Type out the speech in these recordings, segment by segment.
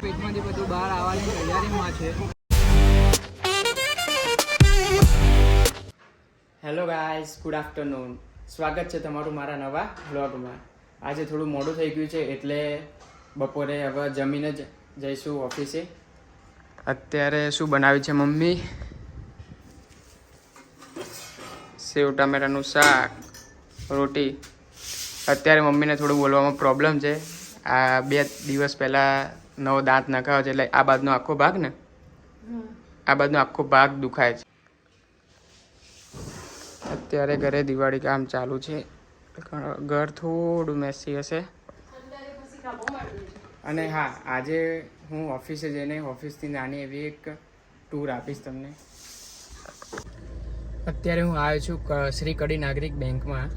પેટમાંથી બધું બહાર આવવાની તૈયારીમાં છે. Hello guys, good afternoon. સ્વાગત છે તમારું મારા નવા વ્લોગમાં. આજે થોડું મોડું થઈ ગયું છે એટલે બપોરે હવે જમીને જ જઈશું ઓફિસે. અત્યારે શું બનાવ્યું છે મમ્મી? સેવ ટામેટાનું શાક, રોટી. અત્યારે મમ્મીને થોડું બોલવામાં પ્રોબ્લેમ છે. આ 2 દિવસ પહેલાં નવો દાંત નખાવ્યો છે એટલે આ બાજુનો આખો ભાગ ને આ બાજુનો આખો ભાગ દુખાય છે. અત્યારે ઘરે દિવાળી કામ ચાલુ છે. ઘર થોડું મેસી હશે. અને હા, આજે હું ઓફિસે જઈને ઓફિસથી નાની એવી એક ટૂર આપીશ તમને. અત્યારે હું આવ્યો છું શ્રી કડી નાગરિક બેંકમાં.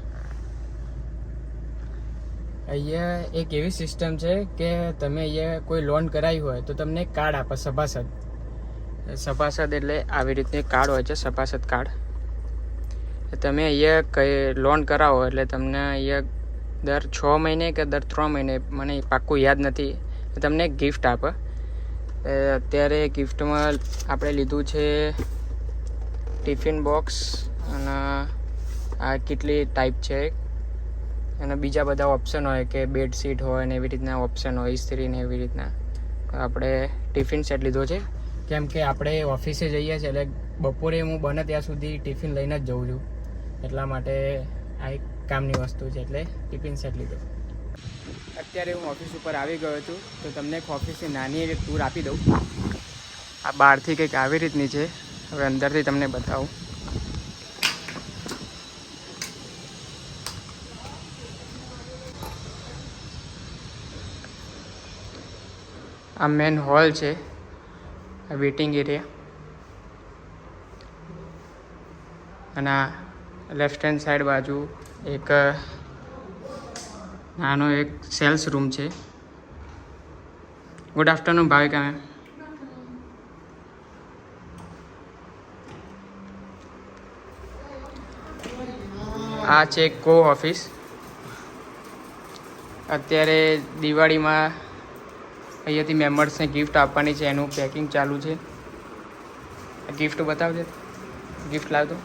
અહીંયા એક એવી સિસ્ટમ છે કે તમે અહીંયા કોઈ લોન કરાવી હોય તો તમને એક કાર્ડ આપે, સભાસદ. સભાસદ એટલે આવી રીતે કાર્ડ હોય છે, સભાસદ કાર્ડ. તમે અહીંયા કઈ લોન કરાવો એટલે તમને અહીંયા દર 6 મહિને કે દર 3 મહિને, મને પાક્કું યાદ નથી, તમને ગિફ્ટ આપે. અત્યારે ગિફ્ટમાં આપણે લીધું છે ટિફિન બોક્સ, અને આ કેટલી ટાઈપ છે, અને બીજા બધા ઓપ્શન હોય કે બેડશીટ હોય ને એવી રીતના ઓપ્શન હોય, ઇસ્ત્રી ને એવી રીતના. આપણે ટિફિન સેટ લીધો છે કેમ કે આપણે ઓફિસે જઈએ છીએ એટલે બપોરે હું બને ત્યાં સુધી ટિફિન લઈને જ જઉં છું. એટલા માટે આ એક કામની વસ્તુ છે એટલે ટિફિન સેટ લીધો. અત્યારે હું ઓફિસ ઉપર આવી ગયો છું તો તમને એક ઓફિસની નાની એવી ટૂર આપી દઉં. આ બહારથી કંઈક આવી રીતની છે, હવે અંદરથી તમને બતાવું. આ મેન હોલ છે, આ વેઇટિંગ એરિયા, અને આ લેફ્ટ હેન્ડ સાઈડ બાજુ એક નાનો એક સેલ્સ રૂમ છે. Good afternoon Bhavika ma'am. આ છે કો ઓફિસ. અત્યારે દિવાળીમાં અહીંયાથી મેમ્બર્સને ગિફ્ટ આપવાની છે, એનું પેકિંગ ચાલુ છે. ગિફ્ટ બતાવજે, ગિફ્ટ લાવતો.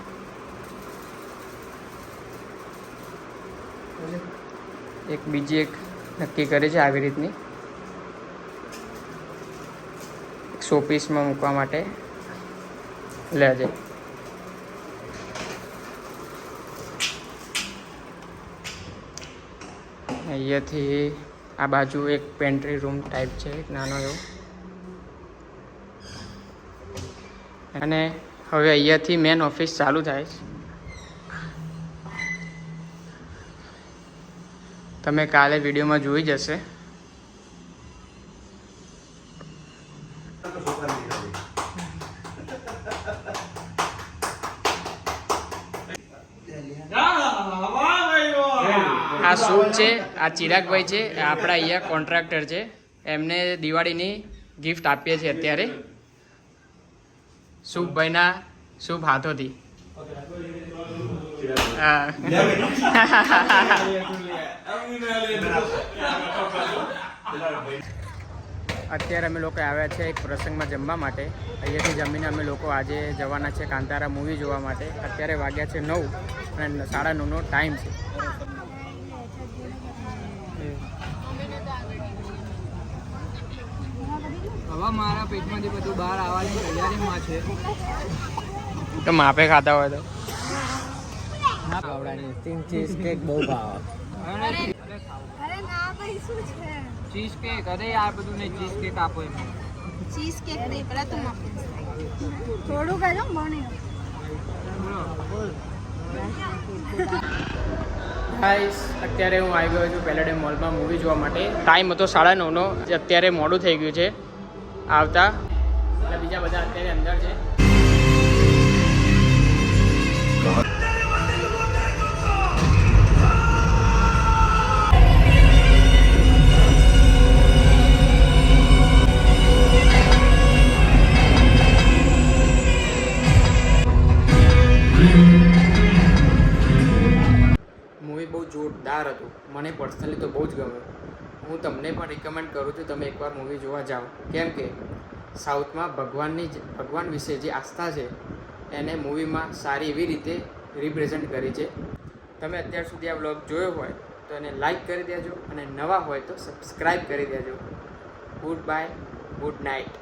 એક બીજી એક નક્કી કરે છે આવી રીતની, શોપીસમાં મૂકવા માટે લેજે. અહીંયાથી આ બાજુ એક પેન્ટ્રી રૂમ ટાઈપ છે, એક નાનો એવો. અને હવે અહીંયાથી મેન ઓફિસ ચાલુ થાય છે. તમે કાલે વિડીયોમાં જોઈ જશે. આ શુભ છે, આ ચિરાગભાઈ છે, આપણા અહીંયા કોન્ટ્રાક્ટર છે. એમને દિવાળીની ગિફ્ટ આપીએ છીએ અત્યારે શુભભાઈના શુભ હાથોથી. અત્યારે અમે લોકો આવ્યા છે એક પ્રસંગમાં જમવા માટે. અહીંયાથી જમીને અમે લોકો આજે જવાના છે કાંતારા મૂવી જોવા માટે. અત્યારે વાગ્યા છે 9 અને 9:30નો ટાઈમ છે. હવે મારા પેટમાંથી બધું બહાર આવવાની તૈયારીમાં છે. તો માપે ખાતા હોય તો ચીઝ કેક બહુ ભાવે. ચીઝ કેક, અરે આ બધું નહીં, ચીઝ કેક આપો એમ. ચીઝ કેક દે પેલા તું માપે થોડું કરો મને. ગાઈસ, અત્યારે હું આવી ગયો છું પેલેડિયમ મોલમાં મૂવી જોવા માટે. ટાઈમ હતો 9:30નો. અત્યારે મોડું થઈ ગયું છે આવતા, એટલે બીજા બધા અત્યારે અંદર છે. મૂવી બહુ જોરદાર હતું. મને પર્સનલી તો બહુ જ ગમ્યું. હું તમને પણ રિકમેન્ડ કરું છું તમે એકવાર મૂવી જોવા જાઓ, કેમ કે સાઉથમાં ભગવાન વિશે જે આસ્થા છે એને મૂવીમાં સારી એવી રીતે રિપ્રેઝન્ટ કરી છે. તમે અત્યાર સુધી આ વ્લોગ જોયો હોય તો એને લાઈક કરી દેજો અને નવા હોય તો સબસ્ક્રાઈબ કરી દેજો. Good bye, good night.